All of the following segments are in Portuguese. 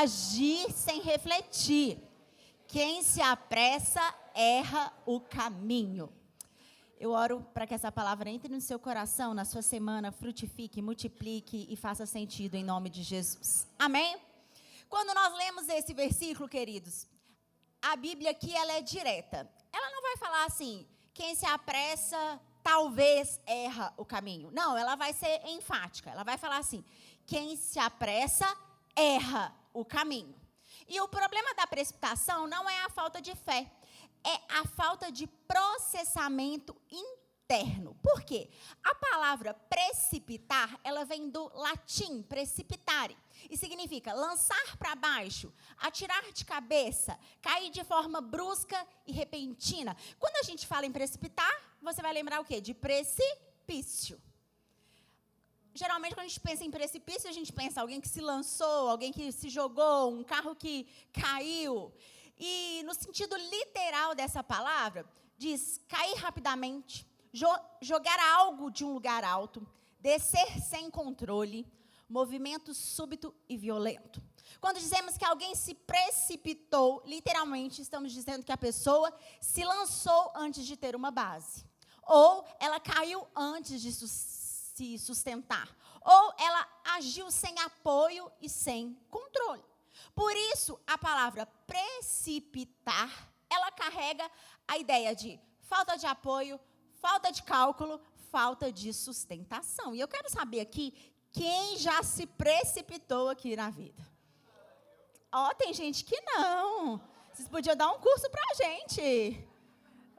agir sem refletir. Quem se apressa, erra o caminho. Eu oro para que essa palavra entre no seu coração, na sua semana, frutifique, multiplique e faça sentido em nome de Jesus. Amém? Quando nós lemos esse versículo, queridos, a Bíblia aqui ela é direta. Ela não vai falar assim, quem se apressa talvez erra o caminho. Não, ela vai ser enfática. Ela vai falar assim, quem se apressa erra o caminho. E o problema da precipitação não é a falta de fé, é a falta de processamento interno. Por quê? A palavra precipitar, ela vem do latim precipitare, e significa lançar para baixo, atirar de cabeça, cair de forma brusca e repentina. Quando a gente fala em precipitar, você vai lembrar o quê? De precipício. Geralmente, quando a gente pensa em precipício, a gente pensa em alguém que se lançou, alguém que se jogou, um carro que caiu. E no sentido literal dessa palavra, diz cair rapidamente, jogar algo de um lugar alto, descer sem controle, movimento súbito e violento. Quando dizemos que alguém se precipitou, literalmente estamos dizendo que a pessoa se lançou antes de ter uma base. Ou ela caiu antes de se sustentar. Ou ela agiu sem apoio e sem controle. Por isso, a palavra precipitar, ela carrega a ideia de falta de apoio, falta de cálculo, falta de sustentação. E eu quero saber aqui, quem já se precipitou aqui na vida? Tem gente que não. Vocês podiam dar um curso pra gente.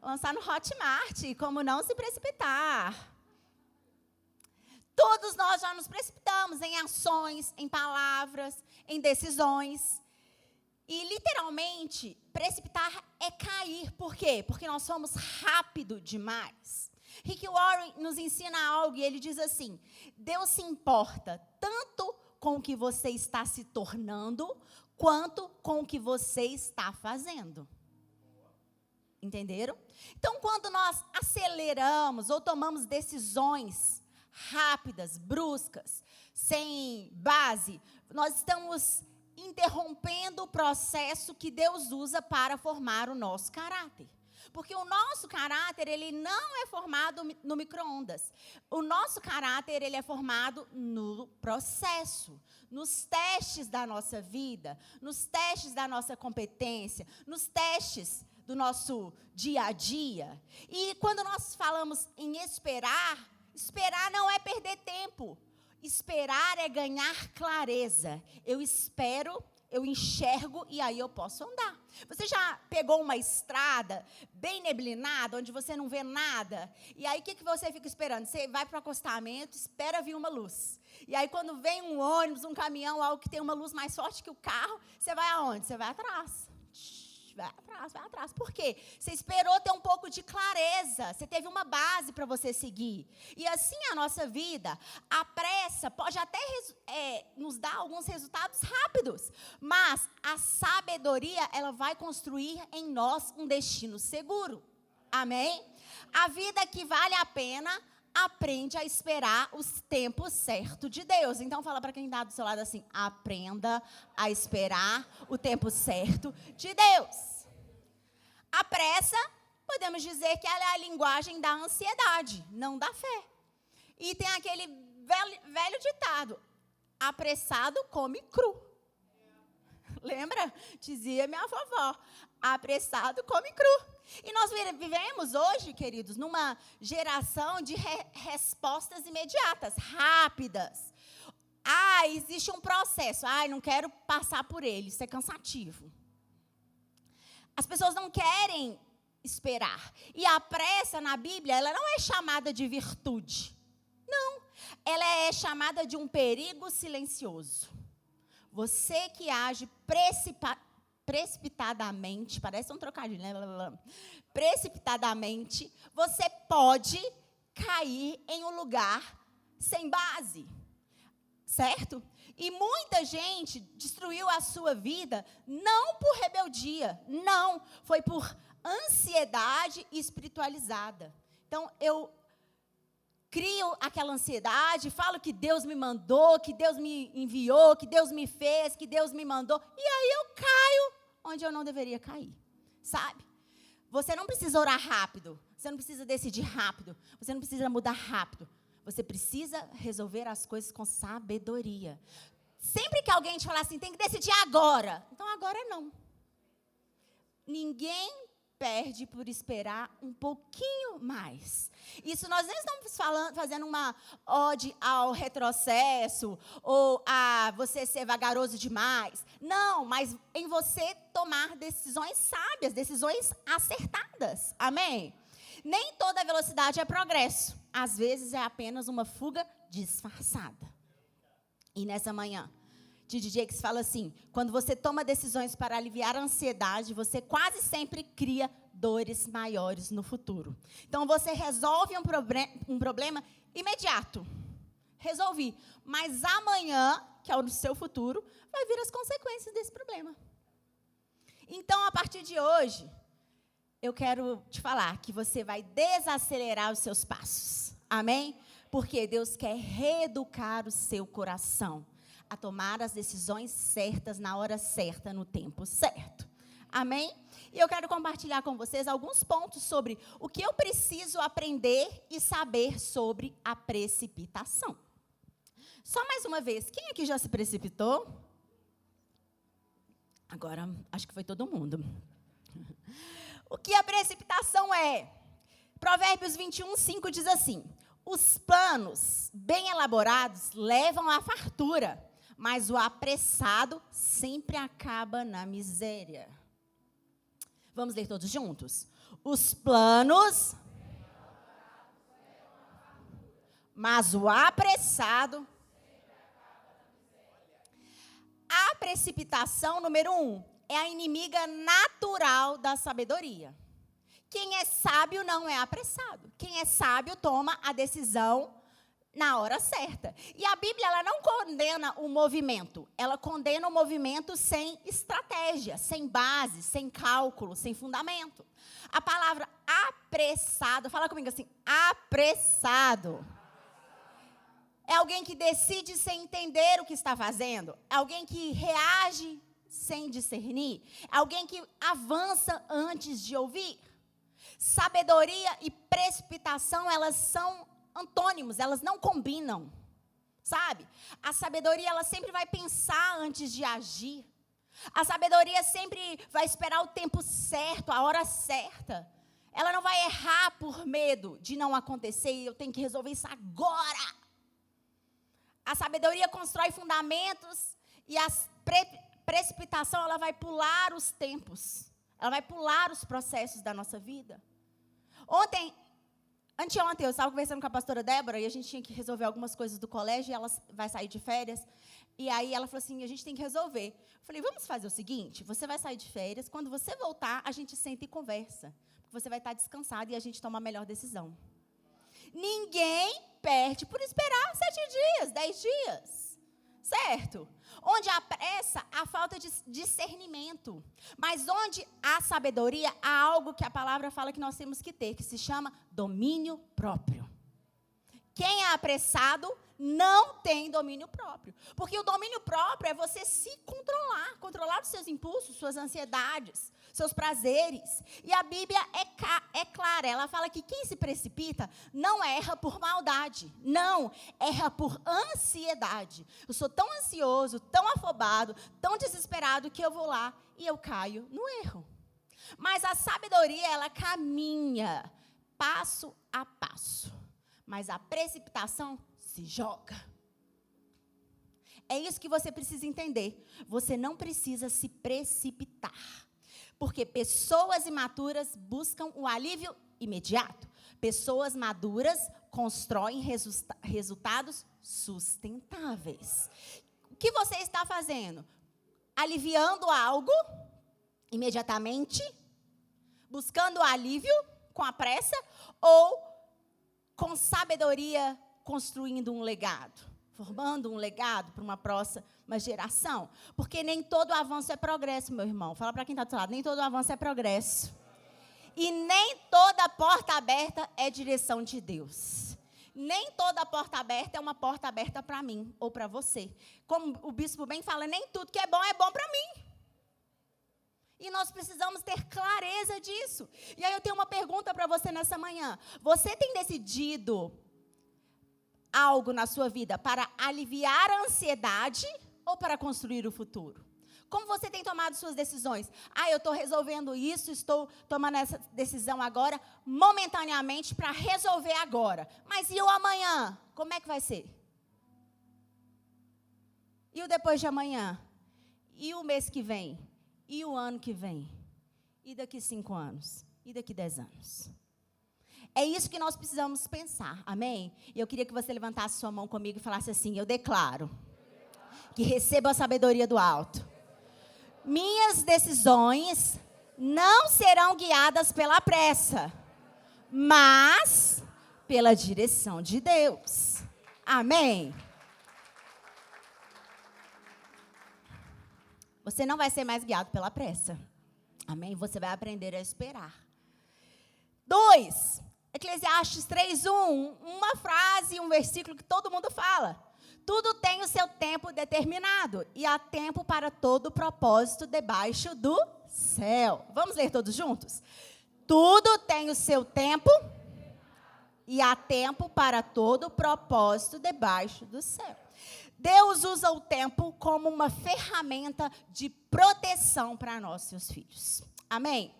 Lançar no Hotmart, como não se precipitar. Todos nós já nos precipitamos em ações, em palavras, em decisões. E, literalmente, precipitar é cair. Por quê? Porque nós somos rápido demais. Rick Warren nos ensina algo e ele diz assim, Deus se importa tanto com o que você está se tornando, quanto com o que você está fazendo. Entenderam? Então, quando nós aceleramos ou tomamos decisões rápidas, bruscas, sem base, nós estamos interrompendo o processo que Deus usa para formar o nosso caráter. Porque o nosso caráter, ele não é formado no micro-ondas. O nosso caráter, ele é formado no processo, nos testes da nossa vida, nos testes da nossa competência, nos testes do nosso dia a dia. E quando nós falamos em esperar, esperar não é perder tempo. Esperar é ganhar clareza. Eu espero, eu enxergo e aí eu posso andar. Você já pegou uma estrada bem neblinada, onde você não vê nada? E aí o que você fica esperando? Você vai para o acostamento, espera vir uma luz. E aí quando vem um ônibus, um caminhão, algo que tem uma luz mais forte que o carro, você vai aonde? Você vai atrás. Vai atrás. Por quê? Você esperou ter um pouco de clareza. Você teve uma base para você seguir. E assim a nossa vida, a pressa pode até nos dar alguns resultados rápidos. Mas a sabedoria, ela vai construir em nós um destino seguro. Amém? A vida que vale a pena aprende a esperar os tempos certos de Deus. Então, fala para quem está do seu lado assim, aprenda a esperar o tempo certo de Deus. A pressa, podemos dizer que ela é a linguagem da ansiedade, não da fé. E tem aquele velho ditado, apressado come cru. Lembra? Dizia minha vovó, apressado come cru. E nós vivemos hoje, queridos, numa geração de respostas imediatas, rápidas. Existe um processo. Não quero passar por ele, isso é cansativo. As pessoas não querem esperar. E a pressa na Bíblia, ela não é chamada de virtude. Não. Ela é chamada de um perigo silencioso. Você que age precipitadamente, parece um trocadilho, né? Precipitadamente, você pode cair em um lugar sem base, certo? E muita gente destruiu a sua vida, não por rebeldia, não, foi por ansiedade espiritualizada. Então, eu crio aquela ansiedade, falo que Deus me mandou, que Deus me enviou, que Deus me fez, que Deus me mandou, e aí eu caio onde eu não deveria cair, sabe? Você não precisa orar rápido, você não precisa decidir rápido, você não precisa mudar rápido, você precisa resolver as coisas com sabedoria. Sempre que alguém te falar assim, tem que decidir agora, então agora não. Ninguém perde por esperar um pouquinho mais. Isso nós não estamos fazendo uma ode ao retrocesso ou a você ser vagaroso demais. Não, mas em você tomar decisões sábias, decisões acertadas. Amém? Nem toda velocidade é progresso. Às vezes é apenas uma fuga disfarçada. E nessa manhã, T.D. Jakes fala assim, quando você toma decisões para aliviar a ansiedade, você quase sempre cria dores maiores no futuro. Então, você resolve um problema imediato. Resolvi. Mas amanhã, que é o seu futuro, vai vir as consequências desse problema. Então, a partir de hoje, eu quero te falar que você vai desacelerar os seus passos. Amém? Porque Deus quer reeducar o seu coração a tomar as decisões certas, na hora certa, no tempo certo. Amém? E eu quero compartilhar com vocês alguns pontos sobre o que eu preciso aprender e saber sobre a precipitação. Só mais uma vez, quem aqui já se precipitou? Agora, acho que foi todo mundo. O que a precipitação é? Provérbios 21:5 diz assim, os planos bem elaborados levam à fartura, mas o apressado sempre acaba na miséria. Vamos ler todos juntos? Os planos, mas o apressado. A precipitação, número 1, é a inimiga natural da sabedoria. Quem é sábio não é apressado. Quem é sábio toma a decisão na hora certa. E a Bíblia, ela não condena o movimento. Ela condena o movimento sem estratégia, sem base, sem cálculo, sem fundamento. A palavra apressado, fala comigo assim, apressado. É alguém que decide sem entender o que está fazendo. É alguém que reage sem discernir. É alguém que avança antes de ouvir. Sabedoria e precipitação, elas são antônimos, elas não combinam, sabe? A sabedoria, ela sempre vai pensar antes de agir. A sabedoria sempre vai esperar o tempo certo, a hora certa. Ela não vai errar por medo de não acontecer e eu tenho que resolver isso agora. A sabedoria constrói fundamentos e a precipitação, ela vai pular os tempos. Ela vai pular os processos da nossa vida. Anteontem, eu estava conversando com a pastora Débora e a gente tinha que resolver algumas coisas do colégio e ela vai sair de férias. E aí ela falou assim, a gente tem que resolver. Eu falei, vamos fazer o seguinte, você vai sair de férias, quando você voltar, a gente senta e conversa. Porque você vai estar descansado e a gente toma a melhor decisão. Ninguém perde por esperar 7 dias, 10 dias. Certo? Onde há pressa, há falta de discernimento. Mas onde há sabedoria, há algo que a palavra fala que nós temos que ter, que se chama domínio próprio. Quem é apressado não tem domínio próprio. Porque o domínio próprio é você se controlar os seus impulsos, suas ansiedades, seus prazeres. E a Bíblia é clara, ela fala que quem se precipita não erra por maldade, não, erra por ansiedade. Eu sou tão ansioso, tão afobado, tão desesperado que eu vou lá e eu caio no erro. Mas a sabedoria, ela caminha passo a passo. Mas a precipitação se joga. É isso que você precisa entender. Você não precisa se precipitar. Porque pessoas imaturas buscam o alívio imediato. Pessoas maduras constroem resultados sustentáveis. O que você está fazendo? Aliviando algo imediatamente? Buscando alívio com a pressa? Ou com sabedoria, construindo um legado, formando um legado para uma próxima geração? Porque nem todo avanço é progresso, meu irmão. Fala para quem está do seu lado, nem todo avanço é progresso. E nem toda porta aberta é direção de Deus. nem toda porta aberta é uma porta aberta para mim ou para você. Como o bispo bem fala, nem tudo que é bom para mim. E nós precisamos ter clareza disso. E aí eu tenho uma pergunta para você nessa manhã. Você tem decidido algo na sua vida para aliviar a ansiedade ou para construir o futuro? Como você tem tomado suas decisões? Eu estou resolvendo isso, estou tomando essa decisão agora, momentaneamente, para resolver agora. Mas e o amanhã? Como é que vai ser? E o depois de amanhã? E o mês que vem? E o ano que vem? E daqui 5 anos? E daqui 10 anos? É isso que nós precisamos pensar, amém? E eu queria que você levantasse sua mão comigo e falasse assim: eu declaro que recebo a sabedoria do alto. Minhas decisões não serão guiadas pela pressa, mas pela direção de Deus. Amém? Você não vai ser mais guiado pela pressa. Amém? Você vai aprender a esperar. 2, Eclesiastes 3:1, uma frase, um versículo que todo mundo fala. Tudo tem o seu tempo determinado, e há tempo para todo propósito debaixo do céu. Vamos ler todos juntos? Tudo tem o seu tempo, e há tempo para todo propósito debaixo do céu. Deus usa o tempo como uma ferramenta de proteção para nós, seus filhos. Amém?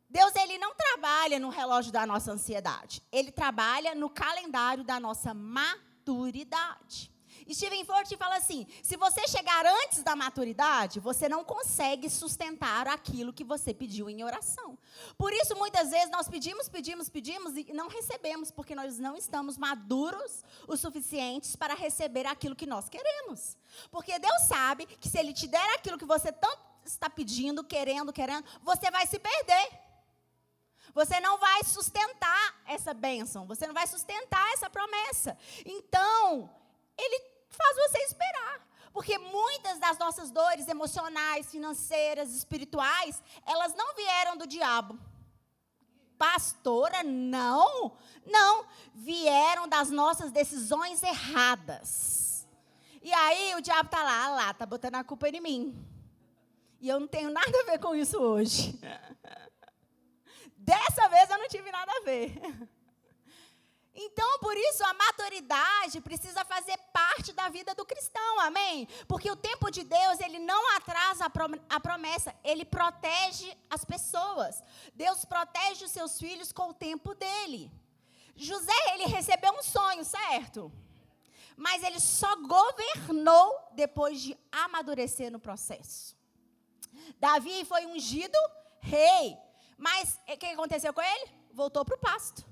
Deus, ele não trabalha no relógio da nossa ansiedade. Ele trabalha no calendário da nossa maturidade. Stephen Fort fala assim: se você chegar antes da maturidade, você não consegue sustentar aquilo que você pediu em oração. Por isso, muitas vezes, nós pedimos e não recebemos, porque nós não estamos maduros o suficientes para receber aquilo que nós queremos. Porque Deus sabe que se Ele te der aquilo que você tanto está pedindo, querendo, você vai se perder. Você não vai sustentar essa bênção, você não vai sustentar essa promessa. Então, Ele faz você esperar. Porque muitas das nossas dores emocionais, financeiras, espirituais, elas não vieram do diabo. Pastora, não. Não, vieram das nossas decisões erradas. E aí o diabo está lá, está botando a culpa em mim. E eu não tenho nada a ver com isso hoje. Dessa vez eu não tive nada a ver. Então, por isso, a maturidade precisa fazer parte da vida do cristão, amém? Porque o tempo de Deus, ele não atrasa a promessa, ele protege as pessoas. Deus protege os seus filhos com o tempo dele. José, ele recebeu um sonho, certo? Mas ele só governou depois de amadurecer no processo. Davi foi ungido rei, mas o que aconteceu com ele? Voltou para o pasto.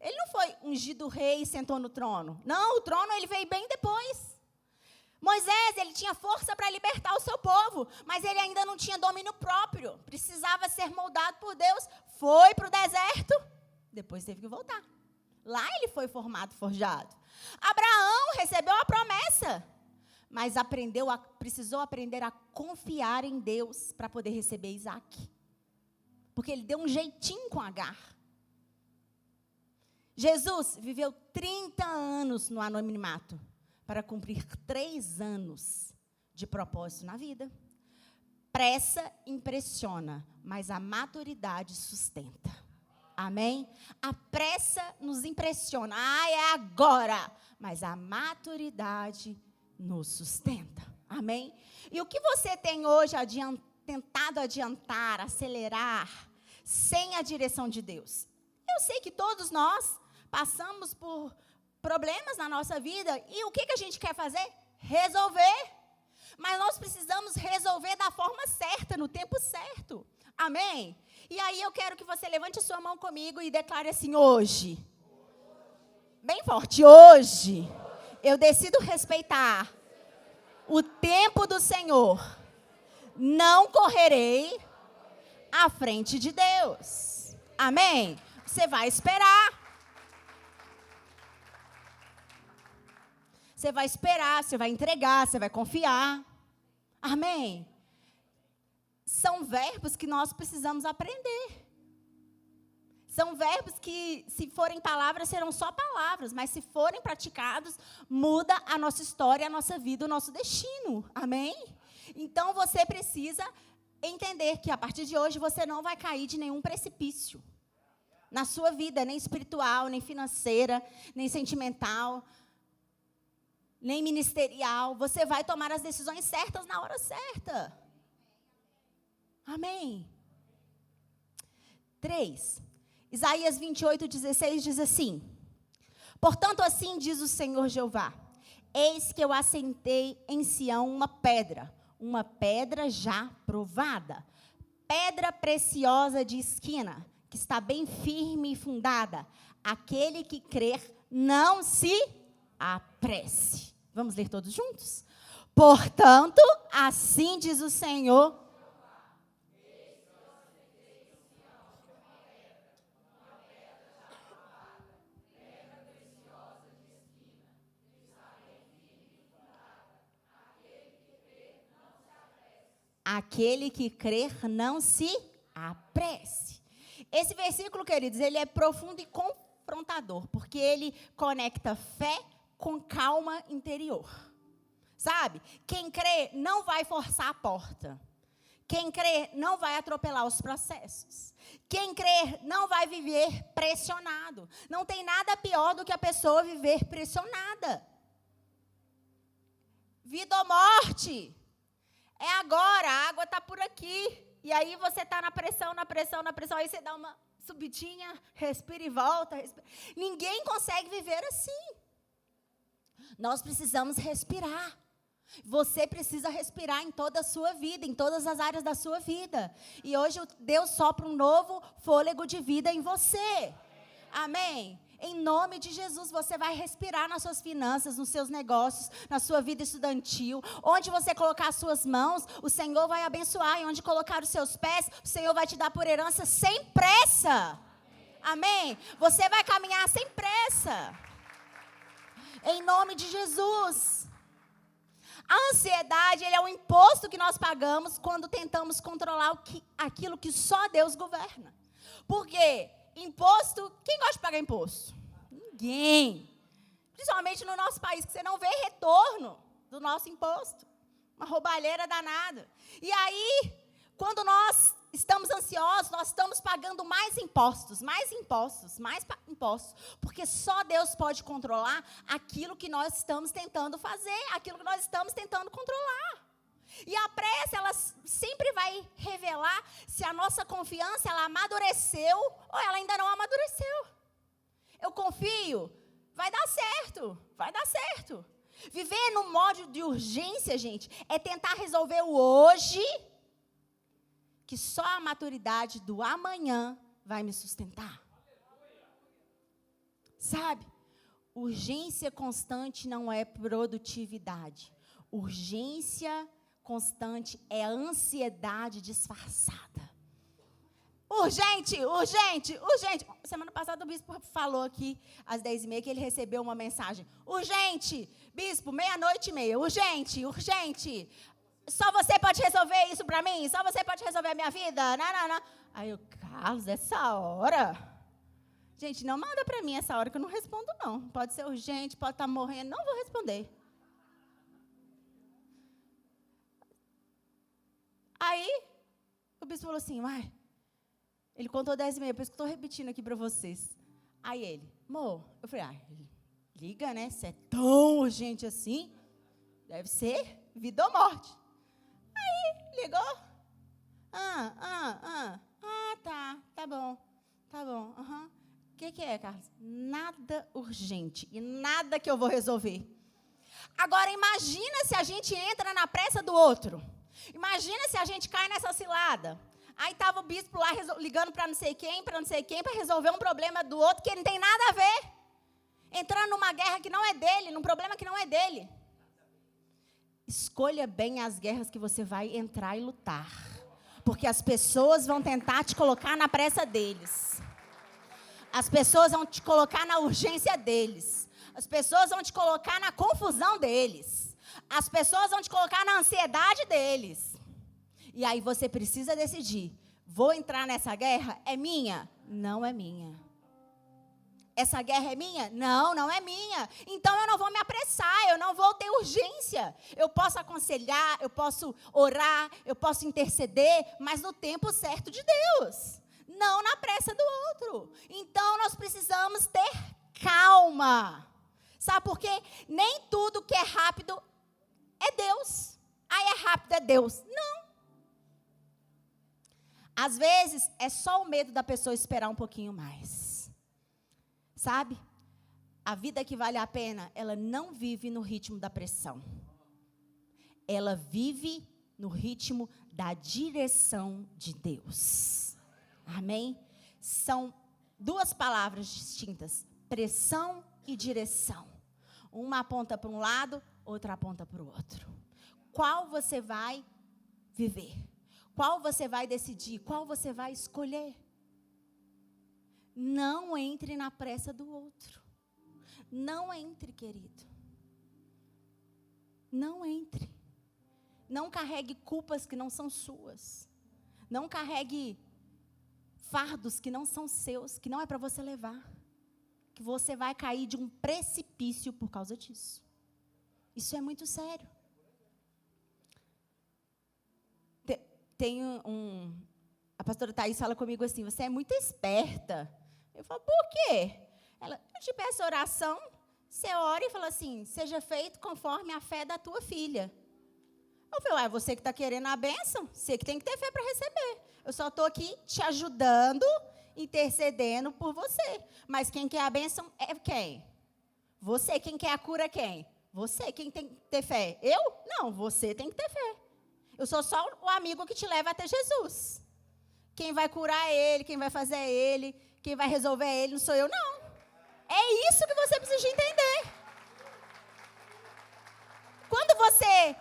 Ele não foi ungido rei e sentou no trono. Não, o trono ele veio bem depois. Moisés, ele tinha força para libertar o seu povo, mas ele ainda não tinha domínio próprio. Precisava ser moldado por Deus. Foi para o deserto, depois teve que voltar. Lá ele foi formado, forjado. Abraão recebeu a promessa, mas precisou aprender a confiar em Deus para poder receber Isaac. Porque ele deu um jeitinho com Agar. Jesus viveu 30 anos no anonimato para cumprir 3 anos de propósito na vida. Pressa impressiona, mas a maturidade sustenta. Amém? A pressa nos impressiona. É agora. Mas a maturidade nos sustenta. Amém? E o que você tem hoje tentado adiantar, acelerar, sem a direção de Deus? Eu sei que todos nós passamos por problemas na nossa vida. E o que a gente quer fazer? Resolver. Mas nós precisamos resolver da forma certa, no tempo certo. Amém? E aí eu quero que você levante a sua mão comigo e declare assim: hoje. Bem forte. Hoje eu decido respeitar o tempo do Senhor. Não correrei à frente de Deus. Amém? Você vai esperar. Você vai esperar, você vai entregar, você vai confiar. Amém? São verbos que nós precisamos aprender. São verbos que, se forem palavras, serão só palavras, mas se forem praticados, muda a nossa história, a nossa vida, o nosso destino. Amém? Então, você precisa entender que, a partir de hoje, você não vai cair de nenhum precipício na sua vida, nem espiritual, nem financeira, nem sentimental, nem ministerial. Você vai tomar as decisões certas na hora certa. Amém? 3. Isaías 28:16 diz assim: portanto, assim diz o Senhor Jeová: eis que eu assentei em Sião uma pedra já provada, pedra preciosa de esquina, que está bem firme e fundada. Aquele que crer não se apresse. Vamos ler todos juntos? Portanto, assim diz o Senhor. Aquele que crer não se apresse. Esse versículo, queridos, ele é profundo e confrontador, porque ele conecta fé com calma interior. Sabe? Quem crê não vai forçar a porta. Quem crê não vai atropelar os processos. Quem crê não vai viver pressionado. Não tem nada pior do que a pessoa viver pressionada. Vida ou morte. É agora, a água está por aqui. E aí você está na pressão, aí você dá uma subidinha, respira e volta. Respira. Ninguém consegue viver assim. Nós precisamos respirar. Você precisa respirar em toda a sua vida, em todas as áreas da sua vida. E hoje Deus sopra um novo fôlego de vida em você. Amém? Em nome de Jesus, você vai respirar nas suas finanças, nos seus negócios, na sua vida estudantil. Onde você colocar as suas mãos, o Senhor vai abençoar. E onde colocar os seus pés, o Senhor vai te dar por herança sem pressa. Amém? Você vai caminhar sem pressa. Em nome de Jesus. A ansiedade, ele é um imposto que nós pagamos quando tentamos controlar aquilo que só Deus governa. Por quê? Imposto, quem gosta de pagar imposto? Ninguém. Principalmente no nosso país, que você não vê retorno do nosso imposto. Uma roubalheira danada. E aí, quando nós estamos ansiosos, nós estamos pagando mais impostos. Porque só Deus pode controlar aquilo que nós estamos tentando fazer, aquilo que nós estamos tentando controlar. E a pressa, ela sempre vai revelar se a nossa confiança, ela amadureceu ou ela ainda não amadureceu. Eu confio, vai dar certo. Viver no modo de urgência, gente, é tentar resolver o hoje, que só a maturidade do amanhã vai me sustentar. Sabe? Urgência constante não é produtividade. Urgência constante é a ansiedade disfarçada. Urgente. Semana passada o bispo falou aqui, às 10h30, que ele recebeu uma mensagem. Urgente, bispo, 00:30. Urgente. Só você pode resolver isso para mim? Só você pode resolver a minha vida? Não. Aí eu, Carlos, essa hora? Gente, não manda para mim essa hora que eu não respondo, não. Pode ser urgente, pode estar morrendo, não vou responder. Aí, o bispo falou assim, ele contou 10h30, por isso que eu estou repetindo aqui para vocês. Aí ele, eu falei, liga, né? Se é tão urgente assim, deve ser vida ou morte. Aí, ligou. Tá bom. O que é, Carlos? Nada urgente e nada que eu vou resolver. Agora, imagina se a gente entra na pressa do outro. Imagina se a gente cai nessa cilada. Aí estava o bispo lá ligando para não sei quem, para resolver um problema do outro que não tem nada a ver. Entrando numa guerra que não é dele, num problema que não é dele. Escolha bem as guerras que você vai entrar e lutar. Porque as pessoas vão tentar te colocar na pressa deles. As pessoas vão te colocar na urgência deles. As pessoas vão te colocar na confusão deles. As pessoas vão te colocar na ansiedade deles. E aí você precisa decidir. Vou entrar nessa guerra? É minha? Não é minha. Essa guerra é minha? Não, não é minha. Então eu não vou me apressar, eu não vou ter urgência. Eu posso aconselhar, eu posso orar, eu posso interceder, mas no tempo certo de Deus. Não na pressa do outro. Então nós precisamos ter calma. Sabe por quê? Nem tudo que é rápido é Deus. Aí é rápido, é Deus. Não. Às vezes é só o medo da pessoa esperar um pouquinho mais. Sabe? A vida que vale a pena, ela não vive no ritmo da pressão. Ela vive no ritmo da direção de Deus. Amém? São duas palavras distintas: pressão e direção. Uma aponta para um lado, outra aponta para o outro. Qual você vai viver? Qual você vai decidir? Qual você vai escolher? Não entre na pressa do outro. Não entre, querido. Não entre. Não carregue culpas que não são suas. Não carregue fardos que não são seus, que não é para você levar. Que você vai cair de um precipício por causa disso. Isso é muito sério. A pastora Thaís fala comigo assim: você é muito esperta. Eu falo, por quê? Ela, eu te peço oração, você ora e fala assim: seja feito conforme a fé da tua filha. Eu falei, você que está querendo a bênção, você que tem que ter fé para receber. Eu só estou aqui te ajudando, intercedendo por você. Mas quem quer a bênção é quem? Você. Quem quer a cura é quem? Você. Quem tem que ter fé? Eu? Não, você tem que ter fé. Eu sou só o amigo que te leva até Jesus. Quem vai curar é Ele, quem vai fazer é Ele, quem vai resolver é Ele, não sou eu, não. É isso que você precisa de entender. Quando você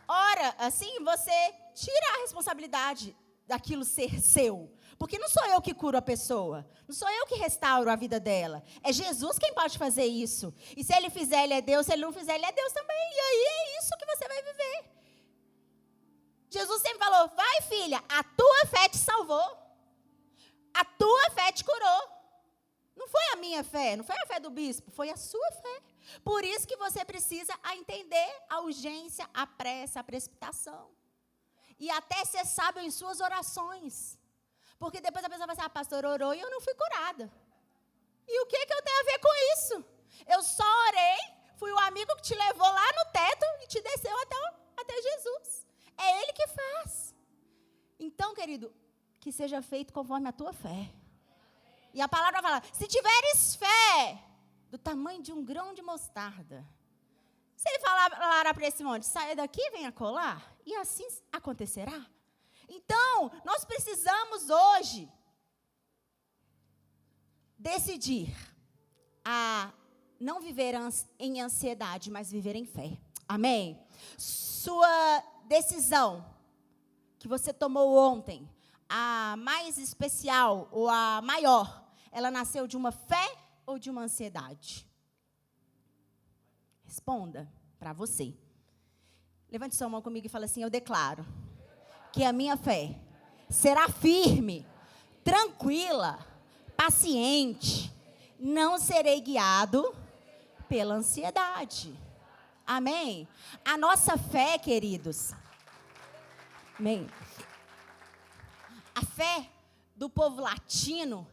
ora assim, você tira a responsabilidade daquilo ser seu. Porque não sou eu que curo a pessoa. Não sou eu que restauro a vida dela. É Jesus quem pode fazer isso. E se Ele fizer, Ele é Deus. Se Ele não fizer, Ele é Deus também. E aí é isso que você vai viver. Jesus sempre falou, vai filha, a tua fé te salvou. A tua fé te curou. Não foi a minha fé, não foi a fé do bispo, foi a sua fé. Por isso que você precisa entender a urgência, a pressa, a precipitação. E até ser sábio em suas orações. Porque depois a pessoa vai dizer, pastor orou e eu não fui curada. E o que eu tenho a ver com isso? Eu só orei, fui o amigo que te levou lá no teto e te desceu até Jesus. É Ele que faz. Então, querido, que seja feito conforme a tua fé. E a palavra fala, se tiveres fé do tamanho de um grão de mostarda. Se Ele falar para esse monte, saia daqui, venha colar, e assim acontecerá. Então, nós precisamos hoje decidir a não viver em ansiedade, mas viver em fé. Amém? Sua decisão que você tomou ontem, a mais especial ou a maior, ela nasceu de uma fé ou de uma ansiedade? Responda para você. Levante sua mão comigo e fala assim, eu declaro que a minha fé será firme, tranquila, paciente, não serei guiado pela ansiedade. Amém? A nossa fé, queridos, amém? A fé do povo latino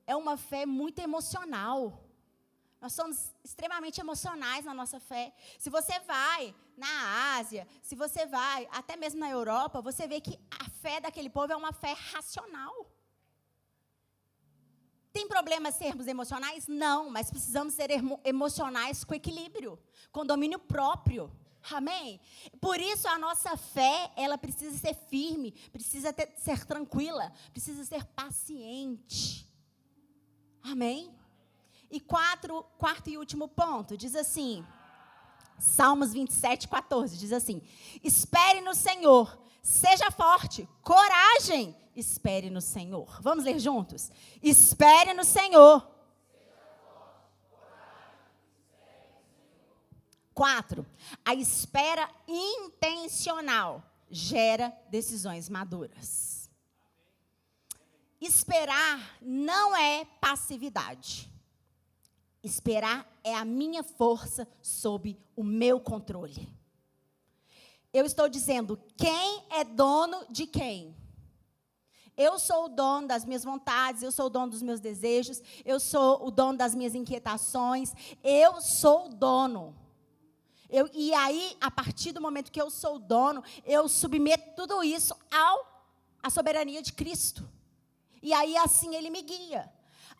é uma fé muito emocional. Nós somos extremamente emocionais na nossa fé. Se você vai na Ásia, se você vai até mesmo na Europa, você vê que a fé daquele povo é uma fé racional. Tem problema sermos emocionais? Não, mas precisamos ser emocionais com equilíbrio, com domínio próprio. Amém? Por isso a nossa fé, ela precisa ser firme, precisa ser tranquila, precisa ser paciente. Amém? E quarto e último ponto, diz assim, Salmos 27:14, diz assim, espere no Senhor, seja forte, coragem, espere no Senhor. Vamos ler juntos? Espere no Senhor. 4, a espera intencional gera decisões maduras. Esperar não é passividade. Esperar é a minha força sob o meu controle. Eu estou dizendo, quem é dono de quem? Eu sou o dono das minhas vontades, eu sou o dono dos meus desejos, eu sou o dono das minhas inquietações, eu sou o dono. E aí, a partir do momento que eu sou o dono, eu submeto tudo isso à soberania de Cristo. E aí, assim, Ele me guia.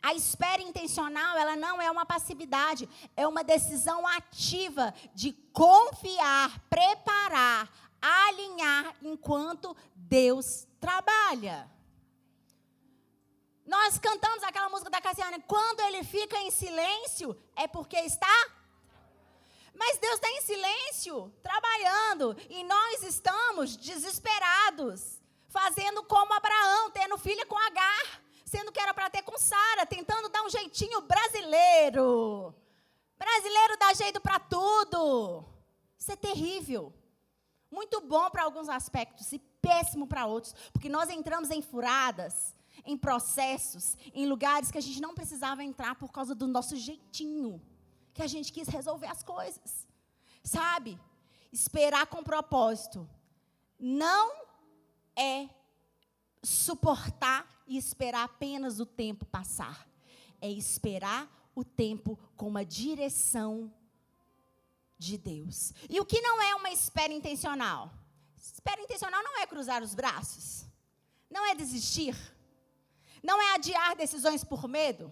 A espera intencional, ela não é uma passividade, é uma decisão ativa de confiar, preparar, alinhar enquanto Deus trabalha. Nós cantamos aquela música da Cassiane, quando Ele fica em silêncio, é porque está... Mas Deus está em silêncio, trabalhando, e nós estamos desesperados, fazendo como Abraão, tendo filha com Agar, sendo que era para ter com Sara, tentando dar um jeitinho brasileiro. Brasileiro dá jeito para tudo. Isso é terrível. Muito bom para alguns aspectos e péssimo para outros, porque nós entramos em furadas, em processos, em lugares que a gente não precisava entrar por causa do nosso jeitinho, que a gente quis resolver as coisas, sabe? Esperar com propósito não é suportar e esperar apenas o tempo passar. É esperar o tempo com uma direção de Deus. E o que não é uma espera intencional? Espera intencional não é cruzar os braços, não é desistir, não é adiar decisões por medo,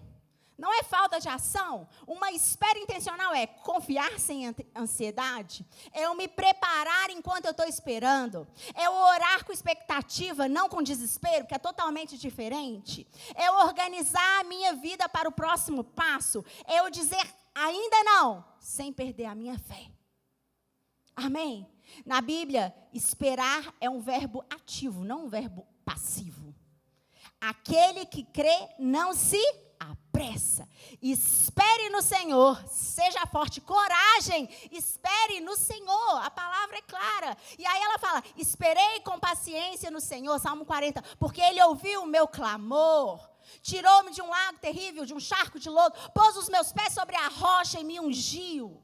não é falta de ação. Uma espera intencional é confiar sem ansiedade, é eu me preparar enquanto eu estou esperando, é eu orar com expectativa, não com desespero, que é totalmente diferente, é eu organizar a minha vida para o próximo passo, é eu dizer ainda não, sem perder a minha fé. Amém? Na Bíblia, esperar é um verbo ativo, não um verbo passivo. Aquele que crê não se apressa. Espere no Senhor, seja forte, coragem, espere no Senhor. A palavra é clara. E aí ela fala, esperei com paciência no Senhor, Salmo 40, porque Ele ouviu o meu clamor, tirou-me de um lago terrível, de um charco de lodo, pôs os meus pés sobre a rocha e me ungiu.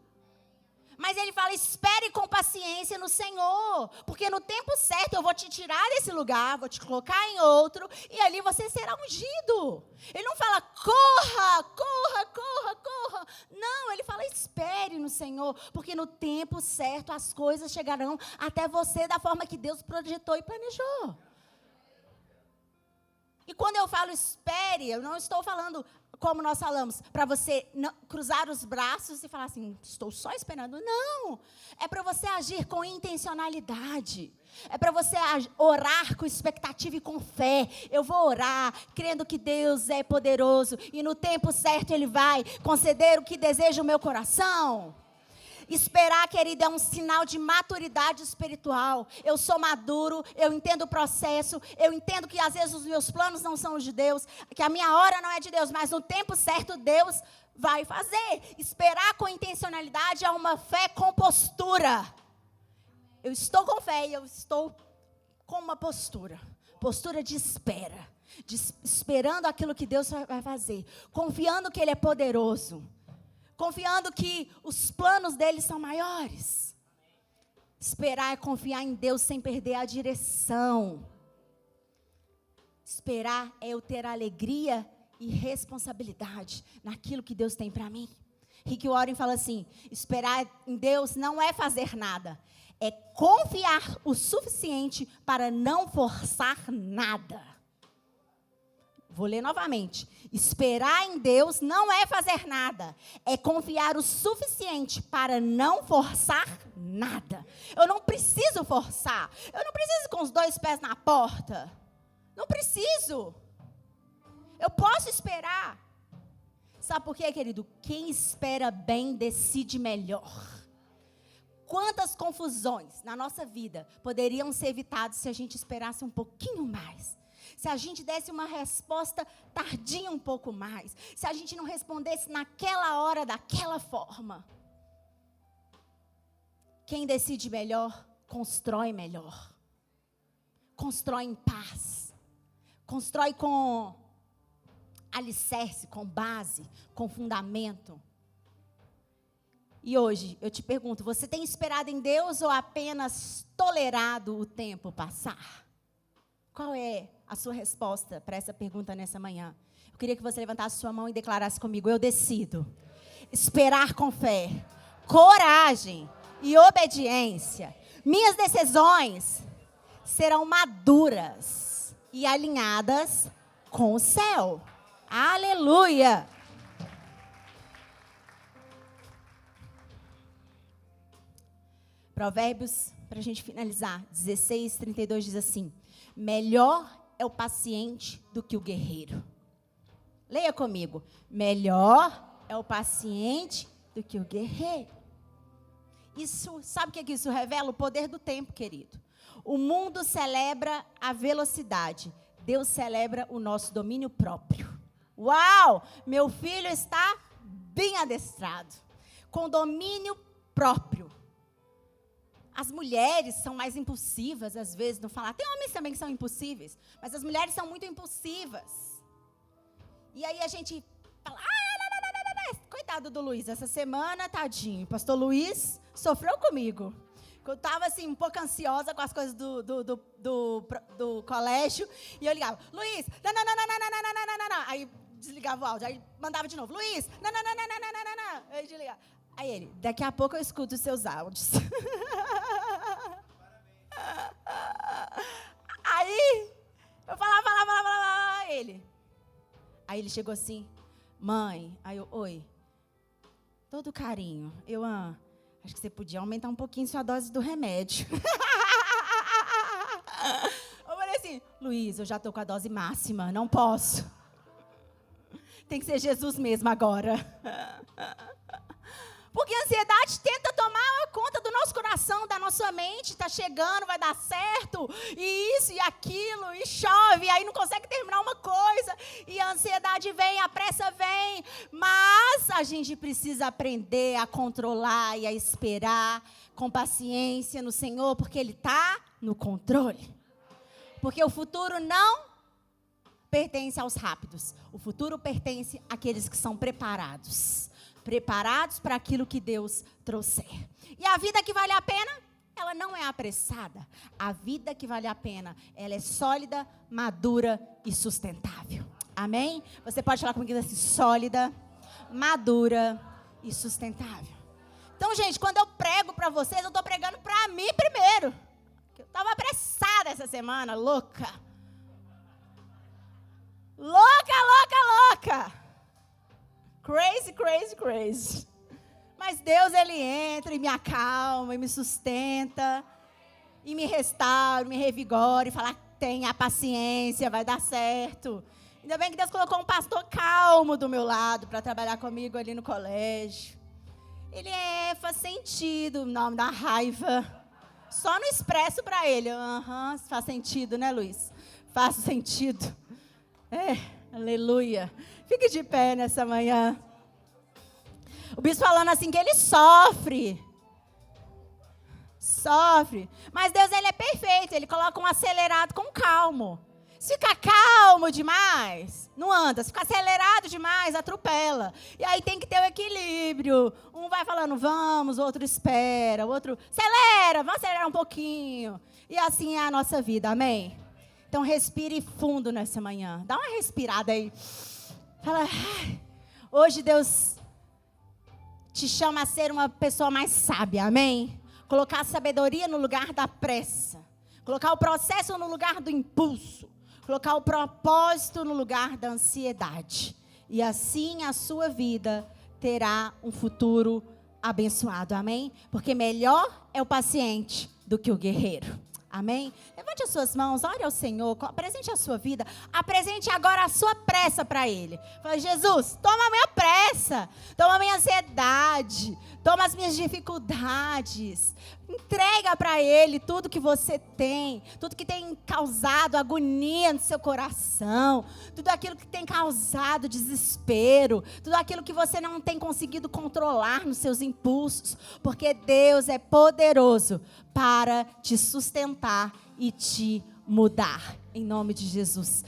Mas Ele fala, espere com paciência no Senhor, porque no tempo certo eu vou te tirar desse lugar, vou te colocar em outro, e ali você será ungido. Ele não fala, corra, corra, corra, corra. Não, Ele fala, espere no Senhor, porque no tempo certo as coisas chegarão até você da forma que Deus projetou e planejou. E quando eu falo espere, eu não estou falando, como nós falamos, para você não, cruzar os braços e falar assim, estou só esperando. Não, é para você agir com intencionalidade. É para você orar com expectativa e com fé. Eu vou orar, crendo que Deus é poderoso e no tempo certo Ele vai conceder o que deseja o meu coração. Esperar, querida, é um sinal de maturidade espiritual. Eu sou maduro, eu entendo o processo, eu entendo que às vezes os meus planos não são os de Deus, que a minha hora não é de Deus, mas no tempo certo Deus vai fazer. Esperar com intencionalidade é uma fé com postura. Eu estou com fé e eu estou com uma postura de espera, esperando aquilo que Deus vai fazer, confiando que Ele é poderoso. Confiando que os planos dele são maiores. Esperar é confiar em Deus sem perder a direção. Esperar é eu ter alegria e responsabilidade naquilo que Deus tem para mim. Rick Warren fala assim, esperar em Deus não é fazer nada, é confiar o suficiente para não forçar nada. Vou ler novamente. Esperar em Deus não é fazer nada. É confiar o suficiente para não forçar nada. Eu não preciso forçar. Eu não preciso ir com os 2 pés na porta. Não preciso. Eu posso esperar. Sabe por quê, querido? Quem espera bem decide melhor. Quantas confusões na nossa vida poderiam ser evitadas se a gente esperasse um pouquinho mais? Se a gente desse uma resposta tardia um pouco mais. Se a gente não respondesse naquela hora, daquela forma. Quem decide melhor, constrói melhor. Constrói em paz. constrói com alicerce, com base, com fundamento. E hoje, eu te pergunto, você tem esperado em Deus ou apenas tolerado o tempo passar? Qual é a sua resposta para essa pergunta nessa manhã? Eu queria que você levantasse sua mão e declarasse comigo: eu decido esperar com fé, coragem e obediência. Minhas decisões serão maduras e alinhadas com o céu. Aleluia! Provérbios, para a gente finalizar, 16:32 diz assim: melhor é o paciente do que o guerreiro. Leia comigo. Melhor é o paciente do que o guerreiro. Isso, sabe o que isso revela? O poder do tempo, querido. O mundo celebra a velocidade. Deus celebra o nosso domínio próprio. Uau! Meu filho está bem adestrado. Com domínio próprio. As mulheres são mais impulsivas, às vezes, no falar. Tem homens também que são impossíveis, mas as mulheres são muito impulsivas. E aí a gente fala, coitado do Luiz, essa semana, tadinho, o pastor Luiz sofreu comigo. Eu estava assim, um pouco ansiosa com as coisas do colégio, e eu ligava, Luiz, não. Aí desligava o áudio, aí mandava de novo, Luiz, não. Aí desligava. Aí ele, daqui a pouco eu escuto os seus áudios. Aí, eu falava, ele. Aí ele chegou assim, mãe, aí eu, oi, todo carinho, eu, acho que você podia aumentar um pouquinho sua dose do remédio. Eu falei assim, Luiz, eu já estou com a dose máxima, não posso. Tem que ser Jesus mesmo agora. Porque a ansiedade tenta tomar conta do nosso coração, da nossa mente, está chegando, vai dar certo, e isso e aquilo, e chove, e aí não consegue terminar uma coisa, e a ansiedade vem, a pressa vem, mas a gente precisa aprender a controlar e a esperar com paciência no Senhor, porque Ele está no controle. Porque o futuro não pertence aos rápidos, o futuro pertence àqueles que são preparados para aquilo que Deus trouxer. E a vida que vale a pena, ela não é apressada. A vida que vale a pena, ela é sólida, madura e sustentável. Amém? Você pode falar comigo assim, sólida, madura e sustentável. Então, gente, quando eu prego para vocês, eu estou pregando para mim primeiro. Eu estava apressada essa semana, louca. Louca. Crazy. Mas Deus, Ele entra e me acalma, e me sustenta, e me restaura, me revigora, e fala, tenha paciência, vai dar certo. Ainda bem que Deus colocou um pastor calmo do meu lado, para trabalhar comigo ali no colégio. Ele faz sentido, não dá raiva. Só não expresso para ele. Faz sentido, né, Luiz? Faz sentido. Aleluia. Fique de pé nessa manhã. O bispo falando assim que ele sofre. Mas Deus, Ele é perfeito. Ele coloca um acelerado com calmo. Se ficar calmo demais, não anda. Se ficar acelerado demais, atropela. E aí tem que ter o equilíbrio. Um vai falando, vamos, o outro espera. O outro, acelera, vamos acelerar um pouquinho. E assim é a nossa vida, amém? Então respire fundo nessa manhã. Dá uma respirada aí. Fala, hoje Deus te chama a ser uma pessoa mais sábia, amém? Colocar a sabedoria no lugar da pressa. Colocar o processo no lugar do impulso. Colocar o propósito no lugar da ansiedade. E assim a sua vida terá um futuro abençoado, amém? Porque melhor é o paciente do que o guerreiro. Amém? Levante as suas mãos, ore ao Senhor, apresente a sua vida, apresente agora a sua pressa para Ele. Fala, Jesus, toma a minha pressa, toma a minha ansiedade, toma as minhas dificuldades. Entrega para Ele tudo que você tem, tudo que tem causado agonia no seu coração, tudo aquilo que tem causado desespero, tudo aquilo que você não tem conseguido controlar nos seus impulsos, porque Deus é poderoso para te sustentar e te mudar, em nome de Jesus.